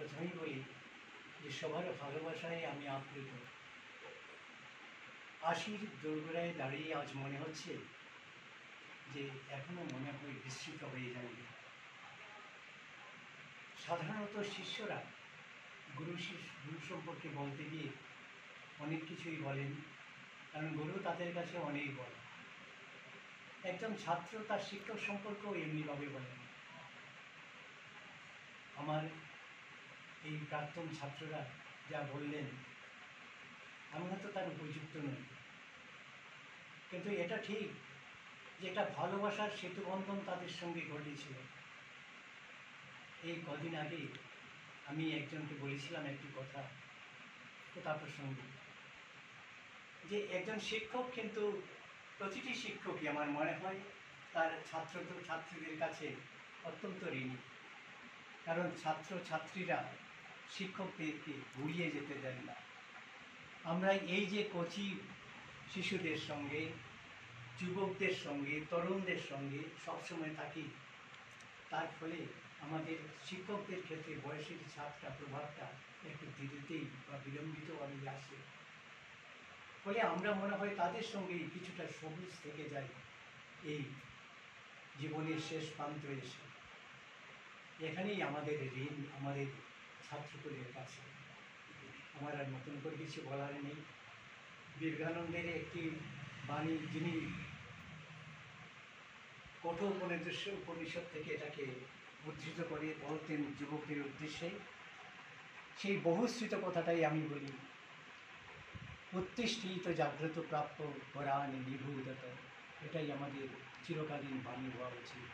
প্রথমেই বলি যে সবার ভালোবাসায় আমি আপ্লুত। আশির দোরগোড়ায় দাঁড়িয়ে আজ মনে হচ্ছে যে এখনো মনে হয় বিস্মৃত হয়ে যাবে। সাধারণত শিষ্যরা গুরু সম্পর্কে বলতে গিয়ে অনেক কিছুই বলেন, কারণ গুরু তাদের কাছে অনেক বড়। একজন ছাত্র তার শিক্ষক সম্পর্কেও এমনিভাবে বলেন। আমার এই প্রাক্তন ছাত্ররা যা বললেন আমি হয়তো তার উপযুক্ত নই, কিন্তু এটা ঠিক যে এটা ভালোবাসার সেতুবন্ধন তাদের সঙ্গে ঘটেছিল। এই কদিন আগে আমি একজনকে বলেছিলাম একটি কথা, তো তার প্রসঙ্গে যে একজন শিক্ষক কিন্তু প্রতিটি শিক্ষকই আমার মনে হয় তার ছাত্রীদের কাছে অত্যন্ত ঋণী, কারণ ছাত্রছাত্রীরা শিক্ষকদেরকে ঘুরিয়ে যেতে দেন না। আমরা এই যে কচি শিশুদের সঙ্গে, যুবকদের সঙ্গে, তরুণদের সঙ্গে সবসময় থাকি, তার ফলে আমাদের শিক্ষকদের ক্ষেত্রে বয়সের ছাপটা প্রভাবটা একটু ধীরেতেই বা বিলম্বিতভাবে আসে। ফলে আমরা মনে হয় তাদের সঙ্গেই কিছুটা সবুজ থেকে যাই এই জীবনের শেষ প্রান্ত এসে। এখানেই আমাদের ঋণ আমাদের ছাত্রদের কাছে। আমার আর নতুন করে কিছু বলার নেই। বিবেকানন্দের একটি বাণী, যিনি কঠোর উপনিষদ থেকে এটাকে উদ্ধৃত করে বলতেন যুবকদের উদ্দেশ্যে, সেই বহুশ্রিত কথাটাই আমি বলি, উত্তিষ্ঠিত জাগ্রত প্রাপ্য পরাণ নিভূতত। এটাই আমাদের চিরকালীন বাণী হওয়া উচিত।